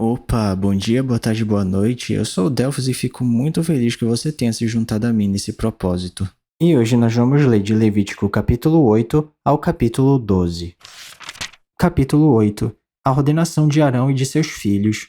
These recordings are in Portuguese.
Opa, bom dia, boa tarde, boa noite. Eu sou o Delphos e fico muito feliz que você tenha se juntado a mim nesse propósito. E hoje nós vamos ler de Levítico capítulo 8 ao capítulo 12. Capítulo 8. A ordenação de Arão e de seus filhos.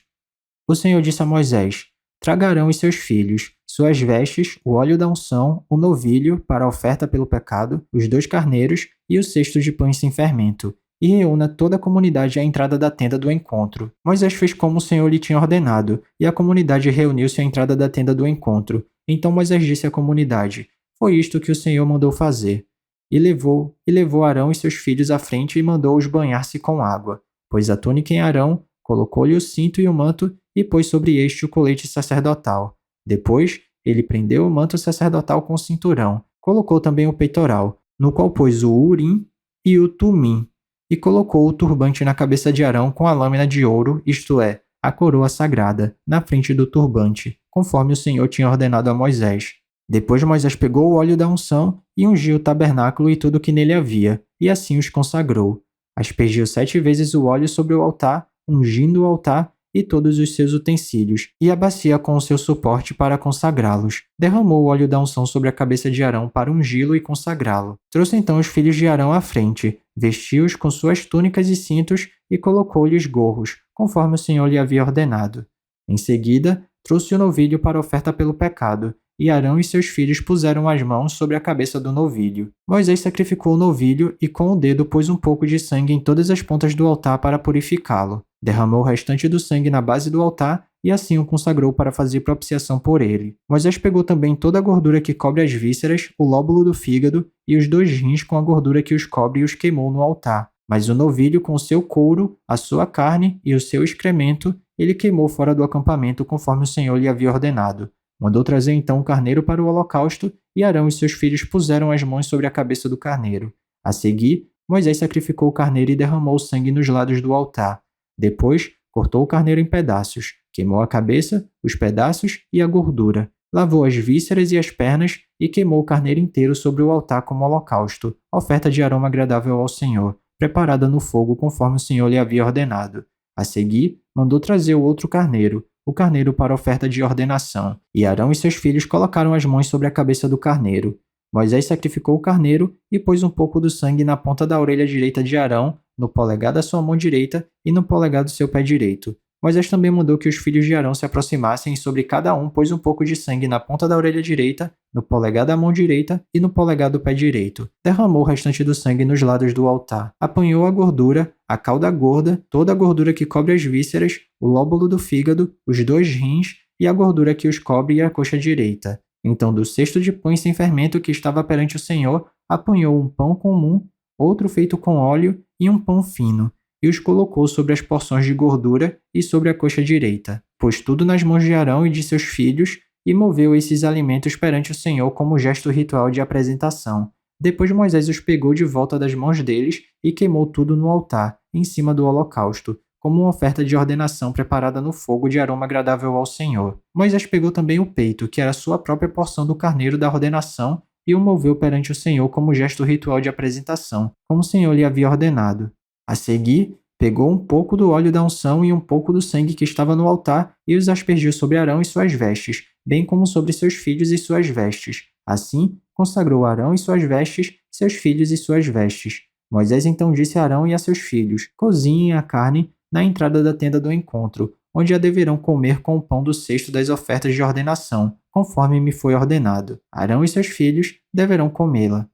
O Senhor disse a Moisés: Traga Arão e seus filhos, suas vestes, o óleo da unção, o novilho para a oferta pelo pecado, os 2 carneiros e o cesto de pães sem fermento, e reúna toda a comunidade à entrada da tenda do encontro. Moisés fez como o Senhor lhe tinha ordenado, e a comunidade reuniu-se à entrada da tenda do encontro. Então Moisés disse à comunidade: Foi isto que o Senhor mandou fazer. E levou Arão e seus filhos à frente e mandou-os banhar-se com água. Pôs a túnica em Arão, colocou-lhe o cinto e o manto, e pôs sobre este o colete sacerdotal. Depois, ele prendeu o manto sacerdotal com o cinturão, colocou também o peitoral, no qual pôs o urim e o tumim, e colocou o turbante na cabeça de Arão com a lâmina de ouro, isto é, a coroa sagrada, na frente do turbante, conforme o Senhor tinha ordenado a Moisés. Depois Moisés pegou o óleo da unção e ungiu o tabernáculo e tudo o que nele havia, e assim os consagrou. Aspergiu 7 vezes o óleo sobre o altar, ungindo o altar e todos os seus utensílios, e a bacia com o seu suporte para consagrá-los. Derramou o óleo da unção sobre a cabeça de Arão para ungí-lo e consagrá-lo. Trouxe então os filhos de Arão à frente, vestiu-os com suas túnicas e cintos e colocou-lhes gorros, conforme o Senhor lhe havia ordenado. Em seguida, trouxe o novilho para oferta pelo pecado, e Arão e seus filhos puseram as mãos sobre a cabeça do novilho. Moisés sacrificou o novilho e com o dedo pôs um pouco de sangue em todas as pontas do altar para purificá-lo. Derramou o restante do sangue na base do altar e assim o consagrou para fazer propiciação por ele. Moisés pegou também toda a gordura que cobre as vísceras, o lóbulo do fígado e os 2 rins com a gordura que os cobre e os queimou no altar. Mas o novilho com o seu couro, a sua carne e o seu excremento, ele queimou fora do acampamento conforme o Senhor lhe havia ordenado. Mandou trazer então o carneiro para o holocausto, e Arão e seus filhos puseram as mãos sobre a cabeça do carneiro. A seguir, Moisés sacrificou o carneiro e derramou o sangue nos lados do altar. Depois, cortou o carneiro em pedaços, queimou a cabeça, os pedaços e a gordura. Lavou as vísceras e as pernas e queimou o carneiro inteiro sobre o altar como holocausto, oferta de aroma agradável ao Senhor, preparada no fogo conforme o Senhor lhe havia ordenado. A seguir, mandou trazer o outro carneiro, o carneiro para oferta de ordenação, e Arão e seus filhos colocaram as mãos sobre a cabeça do carneiro. Moisés sacrificou o carneiro e pôs um pouco do sangue na ponta da orelha direita de Arão, no polegar da sua mão direita e no polegar do seu pé direito. Moisés também mandou que os filhos de Arão se aproximassem e sobre cada um pôs um pouco de sangue na ponta da orelha direita, no polegar da mão direita e no polegar do pé direito. Derramou o restante do sangue nos lados do altar. Apanhou a gordura, a cauda gorda, toda a gordura que cobre as vísceras, o lóbulo do fígado, os 2 rins e a gordura que os cobre e a coxa direita. Então do cesto de pães sem fermento que estava perante o Senhor, apanhou um pão comum, outro feito com óleo e um pão fino, e os colocou sobre as porções de gordura e sobre a coxa direita. Pôs tudo nas mãos de Arão e de seus filhos e moveu esses alimentos perante o Senhor como gesto ritual de apresentação. Depois Moisés os pegou de volta das mãos deles e queimou tudo no altar, em cima do holocausto, como uma oferta de ordenação preparada no fogo de aroma agradável ao Senhor. Moisés pegou também o peito, que era sua própria porção do carneiro da ordenação, e o moveu perante o Senhor como gesto ritual de apresentação, como o Senhor lhe havia ordenado. A seguir, pegou um pouco do óleo da unção e um pouco do sangue que estava no altar e os aspergiu sobre Arão e suas vestes, bem como sobre seus filhos e suas vestes. Assim, consagrou Arão e suas vestes, seus filhos e suas vestes. Moisés então disse a Arão e a seus filhos: Cozinhem a carne na entrada da tenda do encontro, onde a deverão comer com o pão do cesto das ofertas de ordenação, conforme me foi ordenado. Arão e seus filhos deverão comê-la.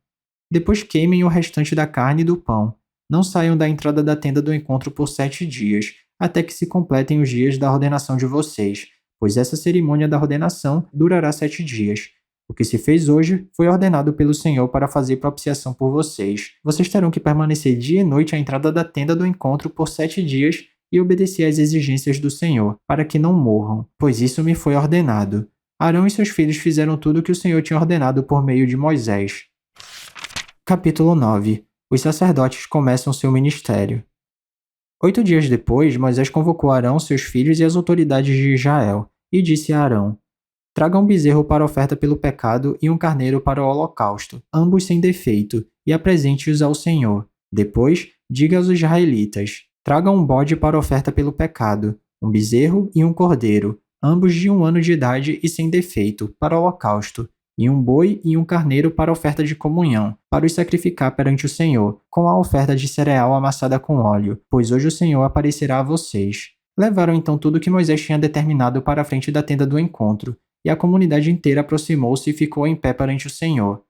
Depois queimem o restante da carne e do pão. Não saiam da entrada da tenda do encontro por 7 dias, até que se completem os dias da ordenação de vocês, pois essa cerimônia da ordenação durará 7 dias. O que se fez hoje foi ordenado pelo Senhor para fazer propiciação por vocês. Vocês terão que permanecer dia e noite à entrada da tenda do encontro por 7 dias e obedecer às exigências do Senhor, para que não morram, pois isso me foi ordenado. Arão e seus filhos fizeram tudo o que o Senhor tinha ordenado por meio de Moisés. Capítulo 9. Os sacerdotes começam seu ministério. 8 dias depois, Moisés convocou Arão, seus filhos e as autoridades de Israel, e disse a Arão: Traga um bezerro para oferta pelo pecado e um carneiro para o holocausto, ambos sem defeito, e apresente-os ao Senhor. Depois, diga aos israelitas: Traga um bode para oferta pelo pecado, um bezerro e um cordeiro, ambos de 1 ano de idade e sem defeito, para o holocausto, e um boi e um carneiro para a oferta de comunhão, para os sacrificar perante o Senhor, com a oferta de cereal amassada com óleo, pois hoje o Senhor aparecerá a vocês. Levaram então tudo que Moisés tinha determinado para a frente da tenda do encontro, e a comunidade inteira aproximou-se e ficou em pé perante o Senhor.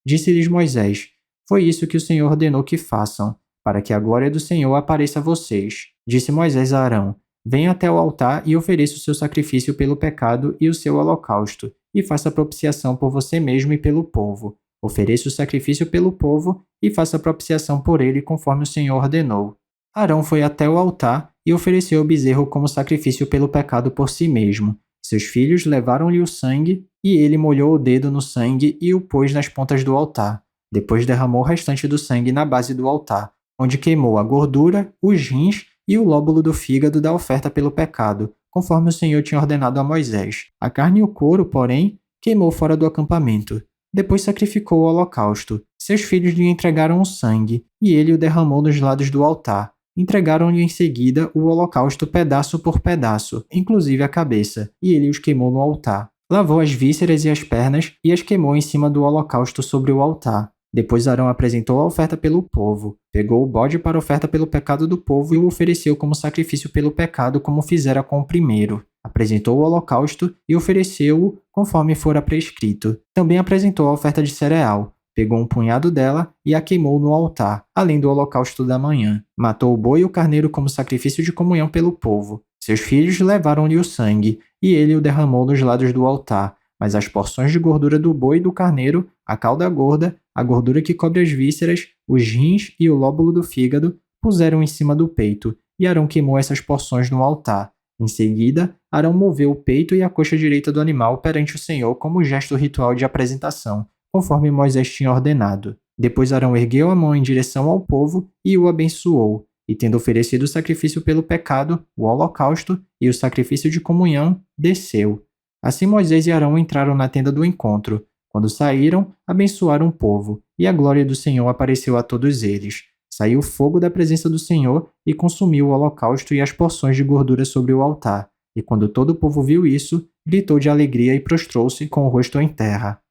Disse-lhes Moisés: Foi isso que o Senhor ordenou que façam, para que a glória do Senhor apareça a vocês. Disse Moisés a Arão: Venha até o altar e ofereça o seu sacrifício pelo pecado e o seu holocausto, e faça propiciação por você mesmo e pelo povo. Ofereça o sacrifício pelo povo e faça propiciação por ele conforme o Senhor ordenou. Arão foi até o altar e ofereceu o bezerro como sacrifício pelo pecado por si mesmo. Seus filhos levaram-lhe o sangue, e ele molhou o dedo no sangue e o pôs nas pontas do altar. Depois derramou o restante do sangue na base do altar, onde queimou a gordura, os rins e o lóbulo do fígado da oferta pelo pecado, conforme o Senhor tinha ordenado a Moisés. A carne e o couro, porém, queimou fora do acampamento. Depois sacrificou o holocausto. Seus filhos lhe entregaram o sangue, e ele o derramou nos lados do altar. Entregaram-lhe em seguida o holocausto pedaço por pedaço, inclusive a cabeça, e ele os queimou no altar. Lavou as vísceras e as pernas e as queimou em cima do holocausto sobre o altar. Depois Arão apresentou a oferta pelo povo, pegou o bode para a oferta pelo pecado do povo e o ofereceu como sacrifício pelo pecado, como fizera com o primeiro. Apresentou o holocausto e ofereceu-o conforme fora prescrito. Também apresentou a oferta de cereal. Pegou um punhado dela e a queimou no altar, além do holocausto da manhã. Matou o boi e o carneiro como sacrifício de comunhão pelo povo. Seus filhos levaram-lhe o sangue, e ele o derramou nos lados do altar. Mas as porções de gordura do boi e do carneiro, a cauda gorda, a gordura que cobre as vísceras, os rins e o lóbulo do fígado, puseram em cima do peito, e Arão queimou essas porções no altar. Em seguida, Arão moveu o peito e a coxa direita do animal perante o Senhor como gesto ritual de apresentação, conforme Moisés tinha ordenado. Depois Arão ergueu a mão em direção ao povo e o abençoou, e tendo oferecido o sacrifício pelo pecado, o holocausto e o sacrifício de comunhão, desceu. Assim Moisés e Arão entraram na tenda do encontro. Quando saíram, abençoaram o povo, e a glória do Senhor apareceu a todos eles. Saiu fogo da presença do Senhor e consumiu o holocausto e as porções de gordura sobre o altar. E quando todo o povo viu isso, gritou de alegria e prostrou-se com o rosto em terra.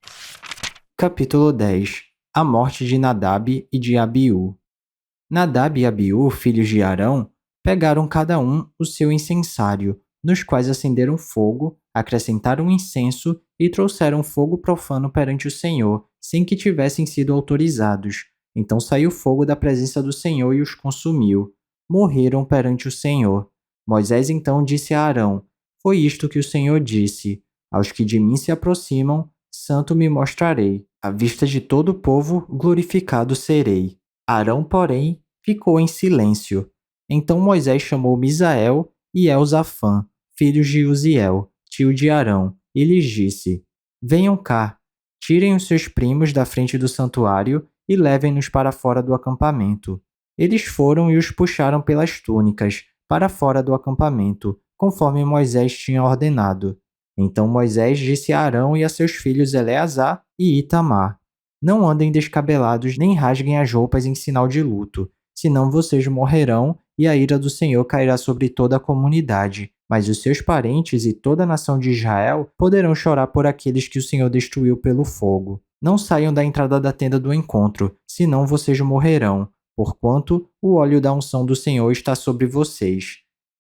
Capítulo 10. A morte de Nadab e de Abiú. Nadab e Abiú, filhos de Arão, pegaram cada um o seu incensário, nos quais acenderam fogo, acrescentaram incenso e trouxeram fogo profano perante o Senhor, sem que tivessem sido autorizados. Então saiu fogo da presença do Senhor e os consumiu. Morreram perante o Senhor. Moisés então disse a Arão: Foi isto que o Senhor disse: Aos que de mim se aproximam, santo me mostrarei. À vista de todo o povo, glorificado serei. Arão, porém, ficou em silêncio. Então Moisés chamou Misael e Elzafã, filhos de Uziel, tio de Arão, e lhes disse: Venham cá, tirem os seus primos da frente do santuário e levem-nos para fora do acampamento. Eles foram e os puxaram pelas túnicas, para fora do acampamento, conforme Moisés tinha ordenado. Então Moisés disse a Arão e a seus filhos Eleazar e Itamar: Não andem descabelados nem rasguem as roupas em sinal de luto, senão vocês morrerão e a ira do Senhor cairá sobre toda a comunidade. Mas os seus parentes e toda a nação de Israel poderão chorar por aqueles que o Senhor destruiu pelo fogo. Não saiam da entrada da tenda do encontro, senão vocês morrerão, porquanto o óleo da unção do Senhor está sobre vocês.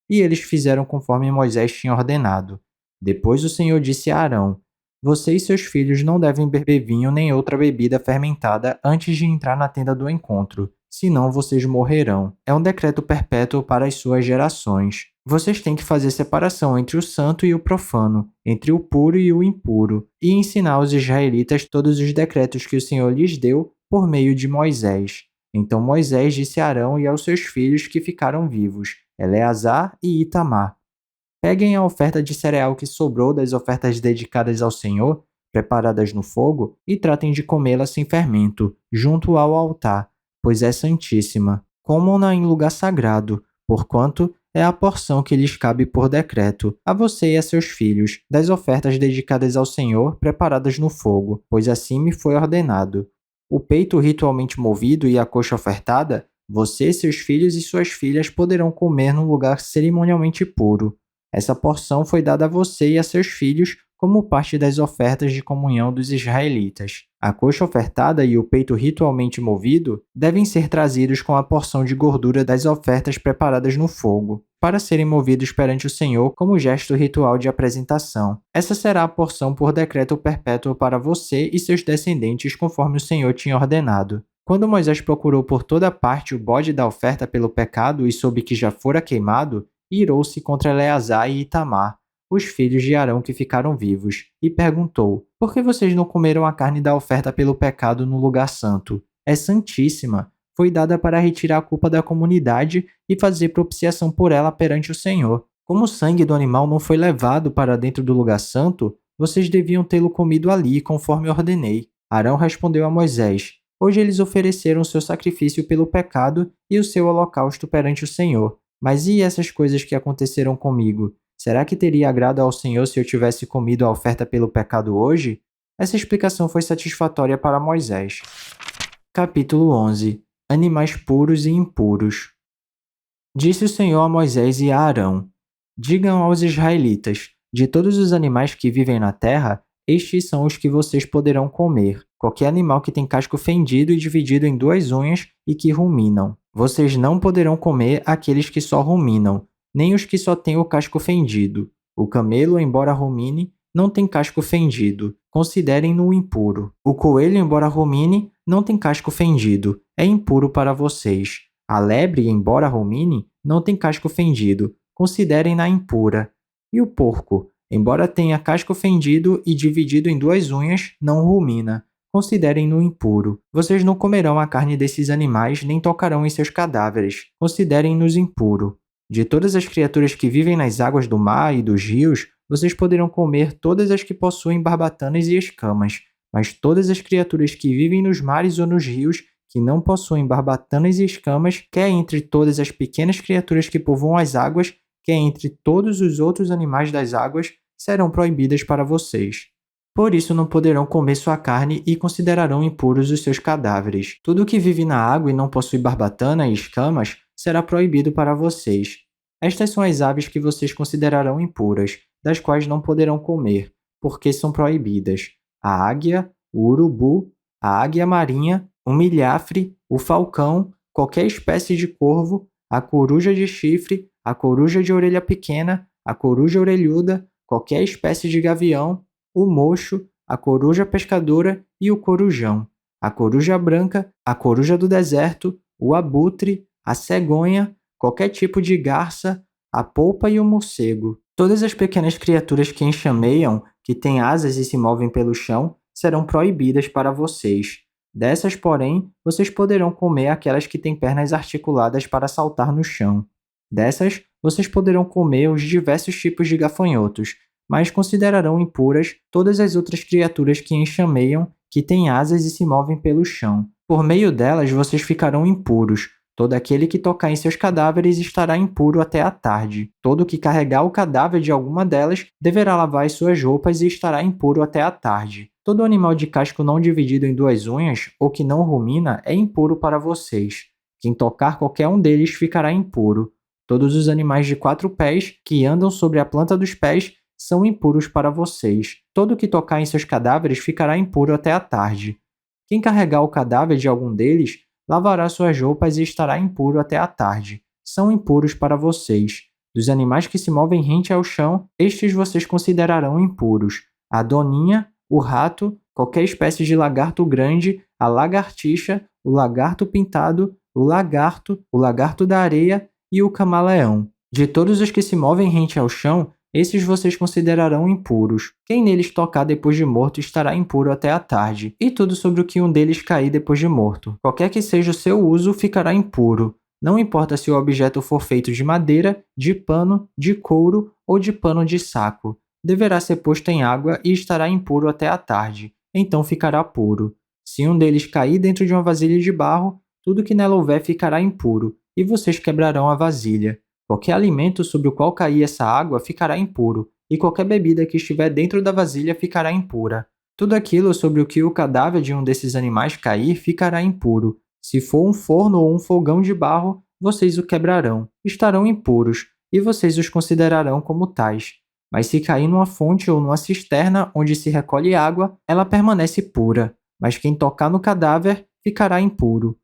E eles fizeram conforme Moisés tinha ordenado. Depois o Senhor disse a Arão: Você e seus filhos não devem beber vinho nem outra bebida fermentada antes de entrar na tenda do encontro, senão vocês morrerão. É um decreto perpétuo para as suas gerações. Vocês têm que fazer separação entre o santo e o profano, entre o puro e o impuro, e ensinar aos israelitas todos os decretos que o Senhor lhes deu por meio de Moisés. Então Moisés disse a Arão e aos seus filhos que ficaram vivos, Eleazar e Itamar: Peguem a oferta de cereal que sobrou das ofertas dedicadas ao Senhor, preparadas no fogo, e tratem de comê-la sem fermento, junto ao altar, pois é santíssima. Comam-na em lugar sagrado, porquanto é a porção que lhes cabe por decreto, a você e a seus filhos, das ofertas dedicadas ao Senhor, preparadas no fogo, pois assim me foi ordenado. O peito ritualmente movido e a coxa ofertada, você, seus filhos e suas filhas poderão comer num lugar cerimonialmente puro. Essa porção foi dada a você e a seus filhos como parte das ofertas de comunhão dos israelitas. A coxa ofertada e o peito ritualmente movido devem ser trazidos com a porção de gordura das ofertas preparadas no fogo, para serem movidos perante o Senhor como gesto ritual de apresentação. Essa será a porção por decreto perpétuo para você e seus descendentes, conforme o Senhor tinha ordenado. Quando Moisés procurou por toda parte o bode da oferta pelo pecado e soube que já fora queimado, irou-se contra Eleazar e Itamar, os filhos de Arão que ficaram vivos, e perguntou: Por que vocês não comeram a carne da oferta pelo pecado no lugar santo? É santíssima. Foi dada para retirar a culpa da comunidade e fazer propiciação por ela perante o Senhor. Como o sangue do animal não foi levado para dentro do lugar santo, vocês deviam tê-lo comido ali, conforme ordenei. Arão respondeu a Moisés: Hoje eles ofereceram o seu sacrifício pelo pecado e o seu holocausto perante o Senhor. Mas e essas coisas que aconteceram comigo? Será que teria agrado ao Senhor se eu tivesse comido a oferta pelo pecado hoje? Essa explicação foi satisfatória para Moisés. Capítulo 11. Animais puros e impuros. Disse o Senhor a Moisés e a Arão: Digam aos israelitas: de todos os animais que vivem na terra, estes são os que vocês poderão comer. Qualquer animal que tem casco fendido e dividido em duas unhas e que ruminam. Vocês não poderão comer aqueles que só ruminam, nem os que só têm o casco fendido. O camelo, embora rumine, não tem casco fendido. Considerem-no impuro. O coelho, embora rumine, não tem casco fendido. É impuro para vocês. A lebre, embora rumine, não tem casco fendido. Considerem-na impura. E o porco, embora tenha casco fendido e dividido em duas unhas, não rumina. Considerem-no impuro. Vocês não comerão a carne desses animais, nem tocarão em seus cadáveres. Considerem-nos impuro. De todas as criaturas que vivem nas águas do mar e dos rios, vocês poderão comer todas as que possuem barbatanas e escamas, mas todas as criaturas que vivem nos mares ou nos rios, que não possuem barbatanas e escamas, quer entre todas as pequenas criaturas que povoam as águas, quer entre todos os outros animais das águas, serão proibidas para vocês. Por isso não poderão comer sua carne e considerarão impuros os seus cadáveres. Tudo que vive na água e não possui barbatana e escamas será proibido para vocês. Estas são as aves que vocês considerarão impuras, das quais não poderão comer, porque são proibidas: a águia, o urubu, a águia marinha, o milhafre, o falcão, qualquer espécie de corvo, a coruja de chifre, a coruja de orelha pequena, a coruja orelhuda, qualquer espécie de gavião, o mocho, a coruja pescadora e o corujão, a coruja branca, a coruja do deserto, o abutre, a cegonha, qualquer tipo de garça, a polpa e o morcego. Todas as pequenas criaturas que enxameiam, que têm asas e se movem pelo chão, serão proibidas para vocês. Dessas, porém, vocês poderão comer aquelas que têm pernas articuladas para saltar no chão. Dessas, vocês poderão comer os diversos tipos de gafanhotos, mas considerarão impuras todas as outras criaturas que enxameiam, que têm asas e se movem pelo chão. Por meio delas, vocês ficarão impuros. Todo aquele que tocar em seus cadáveres estará impuro até a tarde. Todo que carregar o cadáver de alguma delas deverá lavar as suas roupas e estará impuro até a tarde. Todo animal de casco não dividido em duas unhas, ou que não rumina, é impuro para vocês. Quem tocar qualquer um deles ficará impuro. Todos os animais de 4 pés, que andam sobre a planta dos pés, são impuros para vocês. Todo que tocar em seus cadáveres ficará impuro até a tarde. Quem carregar o cadáver de algum deles, lavará suas roupas e estará impuro até a tarde. São impuros para vocês. Dos animais que se movem rente ao chão, estes vocês considerarão impuros: a doninha, o rato, qualquer espécie de lagarto grande, a lagartixa, o lagarto pintado, o lagarto da areia e o camaleão. De todos os que se movem rente ao chão, esses vocês considerarão impuros. Quem neles tocar depois de morto estará impuro até a tarde, e tudo sobre o que um deles cair depois de morto. Qualquer que seja o seu uso, ficará impuro. Não importa se o objeto for feito de madeira, de pano, de couro ou de pano de saco. Deverá ser posto em água e estará impuro até a tarde. Então ficará puro. Se um deles cair dentro de uma vasilha de barro, tudo que nela houver ficará impuro, e vocês quebrarão a vasilha. Qualquer alimento sobre o qual cair essa água ficará impuro, e qualquer bebida que estiver dentro da vasilha ficará impura. Tudo aquilo sobre o que o cadáver de um desses animais cair ficará impuro. Se for um forno ou um fogão de barro, vocês o quebrarão. Estarão impuros. e vocês os considerarão como tais. Mas se cair numa fonte ou numa cisterna onde se recolhe água, ela permanece pura, mas quem tocar no cadáver ficará impuro.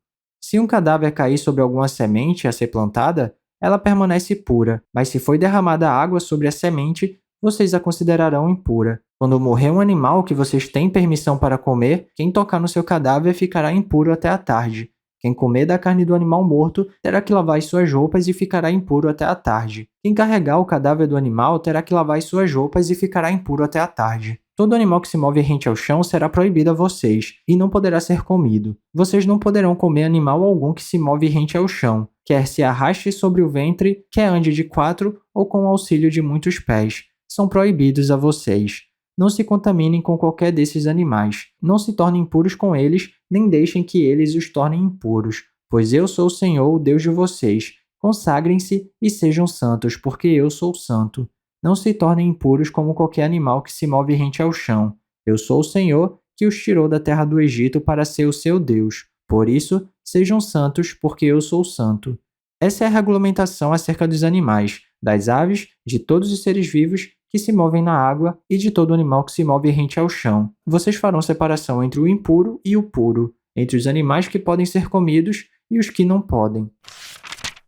Se um cadáver cair sobre alguma semente a ser plantada, ela permanece pura, mas se foi derramada água sobre a semente, vocês a considerarão impura. Quando morrer um animal que vocês têm permissão para comer, quem tocar no seu cadáver ficará impuro até a tarde. Quem comer da carne do animal morto terá que lavar as suas roupas e ficará impuro até a tarde. Quem carregar o cadáver do animal terá que lavar as suas roupas e ficará impuro até a tarde. Todo animal que se move rente ao chão será proibido a vocês, e não poderá ser comido. Vocês não poderão comer animal algum que se move rente ao chão, quer se arraste sobre o ventre, quer ande de 4 ou com o auxílio de muitos pés. São proibidos a vocês. Não se contaminem com qualquer desses animais. Não se tornem impuros com eles, nem deixem que eles os tornem impuros. Pois eu sou o Senhor, o Deus de vocês. Consagrem-se e sejam santos, porque eu sou santo. Não se tornem impuros como qualquer animal que se move rente ao chão. Eu sou o Senhor, que os tirou da terra do Egito para ser o seu Deus. Por isso, sejam santos, porque eu sou santo. Essa é a regulamentação acerca dos animais, das aves, de todos os seres vivos que se movem na água e de todo animal que se move rente ao chão. Vocês farão separação entre o impuro e o puro, entre os animais que podem ser comidos e os que não podem.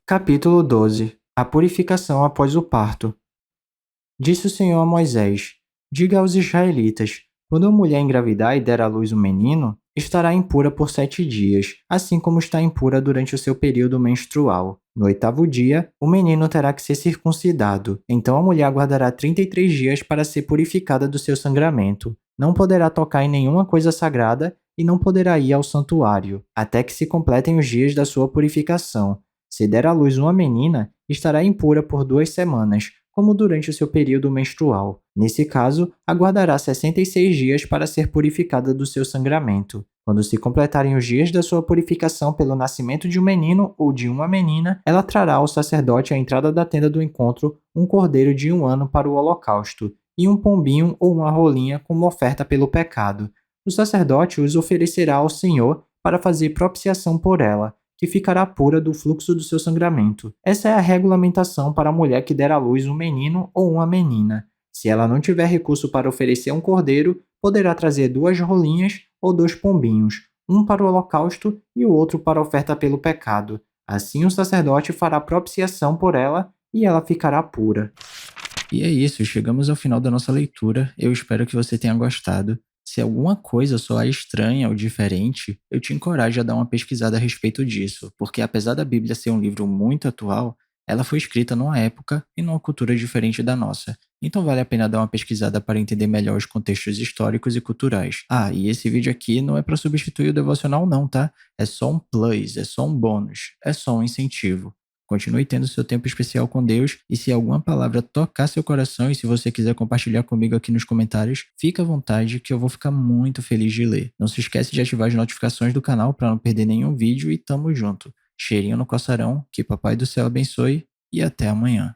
Capítulo 12. A purificação após o parto. Disse o Senhor a Moisés: Diga aos israelitas: quando uma mulher engravidar e der à luz um menino, estará impura por 7 dias, assim como está impura durante o seu período menstrual. No 8º dia, o menino terá que ser circuncidado. Então a mulher aguardará 33 dias para ser purificada do seu sangramento. Não poderá tocar em nenhuma coisa sagrada e não poderá ir ao santuário, até que se completem os dias da sua purificação. Se der à luz uma menina, estará impura por 2 semanas, como durante o seu período menstrual. Nesse caso, aguardará 66 dias para ser purificada do seu sangramento. Quando se completarem os dias da sua purificação pelo nascimento de um menino ou de uma menina, ela trará ao sacerdote à entrada da tenda do encontro um cordeiro de 1 ano para o holocausto, e um pombinho ou uma rolinha como oferta pelo pecado. O sacerdote os oferecerá ao Senhor para fazer propiciação por ela, que ficará pura do fluxo do seu sangramento. Essa é a regulamentação para a mulher que der à luz um menino ou uma menina. Se ela não tiver recurso para oferecer um cordeiro, poderá trazer 2 rolinhas ou 2 pombinhos, um para o holocausto e o outro para a oferta pelo pecado. Assim o sacerdote fará propiciação por ela e ela ficará pura. E é isso, chegamos ao final da nossa leitura. Eu espero que você tenha gostado. Se alguma coisa soar estranha ou diferente, eu te encorajo a dar uma pesquisada a respeito disso, porque apesar da Bíblia ser um livro muito atual, ela foi escrita numa época e numa cultura diferente da nossa. Então vale a pena dar uma pesquisada para entender melhor os contextos históricos e culturais. Ah, e esse vídeo aqui não é para substituir o devocional não, tá? É só um plus, é só um bônus, é só um incentivo. Continue tendo seu tempo especial com Deus e se alguma palavra tocar seu coração e se você quiser compartilhar comigo aqui nos comentários, fica à vontade que eu vou ficar muito feliz de ler. Não se esquece de ativar as notificações do canal para não perder nenhum vídeo e tamo junto. Cheirinho no coçarão, que Papai do Céu abençoe e até amanhã.